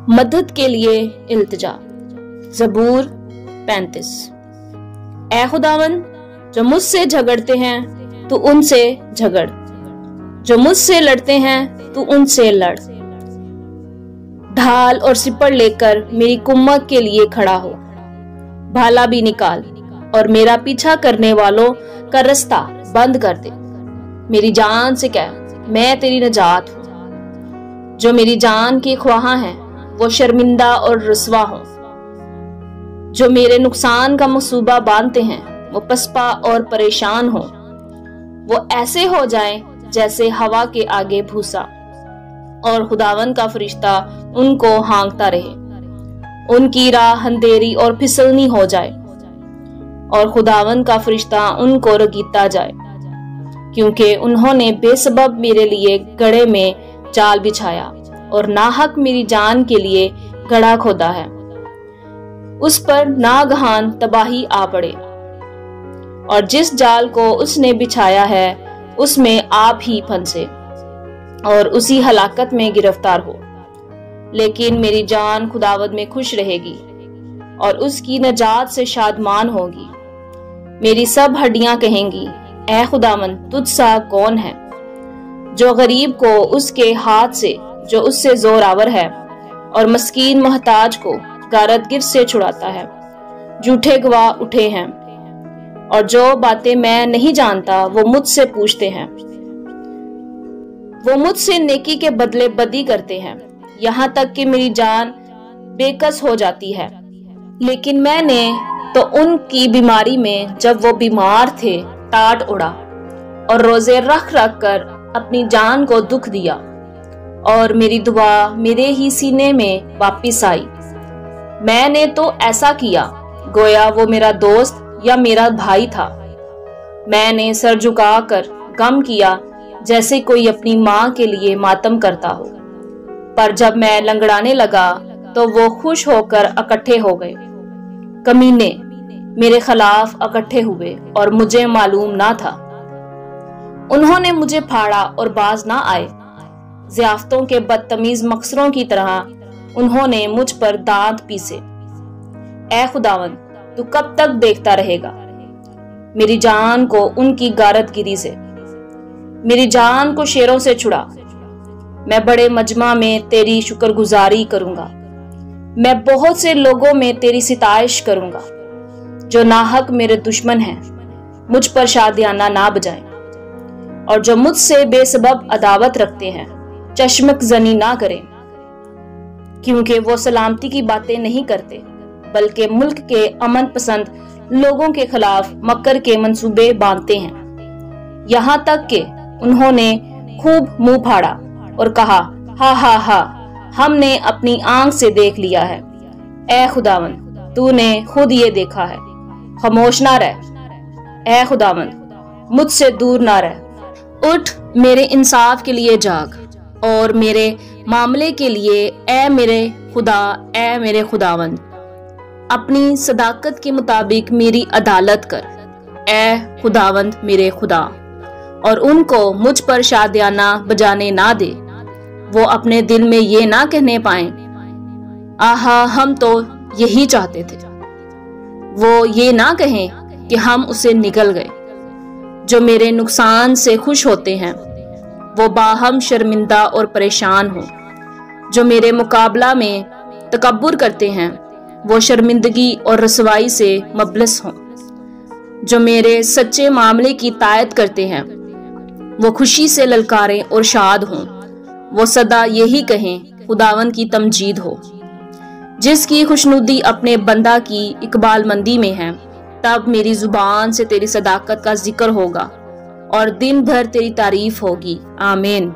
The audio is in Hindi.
मदद के लिए इल्तिजा। ज़बूर 35। ऐ खुदावन, जो मुझसे झगड़ते हैं तू उनसे झगड़, जो मुझसे लड़ते हैं तू उनसे लड़। ढाल और सिपड़ लेकर मेरी कुम्मत के लिए खड़ा हो, भाला भी निकाल और मेरा पीछा करने वालों का रास्ता बंद कर दे। मेरी जान से कह, मैं तेरी नजात हूं। जो मेरी जान के ख्वाहां हैं वो शर्मिंदा और रुसवा हों। जो मेरे नुकसान का मंसूबा बांधते हैं वो पसपा और परेशान हों। वो ऐसे हो जाएं जैसे हवा के आगे भूसा, और खुदावन का फरिश्ता उनको हाँकता रहे। उनकी राह अंधेरी और फिसलनी हो जाए, और खुदावन का फरिश्ता उनको रगीता जाए, क्योंकि उन्होंने बेसबब मेरे लिए गड्ढे में जाल बिछाया और नाहक मेरी जान के लिए गड्ढा खोदा है। उस पर नागहान तबाही आ पड़े, और जिस जाल को उसने बिछाया है उसमें आप ही फंसे और उसी हलाकत में गिरफ्तार हो। लेकिन मेरी जान खुदावद में खुश रहेगी और उसकी नजात से शादमान होगी। मेरी सब हड्डियां कहेंगी, ऐ खुदावन, तुझ सा कौन है? जो गरीब को उसके हाथ से जो उससे जोरावर है और मस्कीन मोहताज को गारतगिर से छुड़ाता है। झूठे गवाह उठे हैं, और जो बातें मैं नहीं जानता वो मुझसे पूछते हैं। वो मुझसे नेकी के बदले बदी करते हैं, यहाँ तक कि मेरी जान बेकस हो जाती है। लेकिन मैंने तो उनकी बीमारी में, जब वो बीमार थे, टाट उड़ा और रोजे रख रख कर अपनी जान को दुख दिया, और मेरी दुआ मेरे ही सीने में वापिस आई। मैंने तो ऐसा किया गोया वो मेरा दोस्त या मेरा भाई था। मैंने सर झुकाकर गम किया जैसे कोई अपनी माँ के लिए मातम करता हो। पर जब मैं लंगड़ाने लगा तो वो खुश होकर इकट्ठे हो गए। कमीने मेरे खिलाफ इकट्ठे हुए और मुझे मालूम ना था। उन्होंने मुझे फाड़ा और बाज ना आए। ज़ियाफ्तों के बदतमीज मकसरों की तरह उन्होंने मुझ पर दांत पीसे। ऐ खुदावन, तू कब तक देखता रहेगा मेरी जान को उनकी गारतगिरी से? मेरी जान को शेरों से छुड़ा। मैं बड़े मजमा में तेरी शुक्रगुजारी करूंगा। मैं बहुत से लोगों में तेरी सिताइश करूंगा। जो नाहक मेरे दुश्मन हैं मुझ पर शादियाना ना बजाएं, और जो मुझसे बेसबब अदावत रखते हैं चश्मक जनी ना करें, क्योंकि वो सलामती की बातें नहीं करते बल्कि मुल्क के अमन पसंद लोगों के खिलाफ मकर के मंसूबे बांधते हैं। यहाँ तक कि उन्होंने खूब मुंह फाड़ा और कहा, हा हा हा, हमने अपनी आंख से देख लिया है। ऐ खुदावन, तूने खुद ये देखा है। खामोश ना रह। ऐ खुदावन, मुझसे दूर ना रह। उठ, मेरे इंसाफ के लिए जाग और मेरे मामले के लिए, ऐ मेरे खुदा, ऐ मेरे खुदावन, अपनी सदाकत के मुताबिक मेरी अदालत कर। ऐ खुदावंद मेरे खुदा, और उनको मुझ पर शादियाना बजाने ना दे। वो अपने दिल में ये ना कहने पाए, आहा हम तो यही चाहते थे। वो ये ना कहें कि हम उसे निकल गए। जो मेरे नुकसान से खुश होते हैं वो बाहम शर्मिंदा और परेशान हो। जो मेरे मुकाबला में तकब्बुर करते हैं वो शर्मिंदगी और रसवाई से मबलस हों। जो मेरे सच्चे मामले की तायद करते हैं वो खुशी से ललकारें और शाद हों। वो सदा यही कहें, खुदावन की तमजीद हो। जिसकी खुशनुदी अपने बंदा की इकबालमंदी में है, तब मेरी जुबान से तेरी सदाकत का जिक्र होगा और दिन भर तेरी तारीफ होगी। आमीन।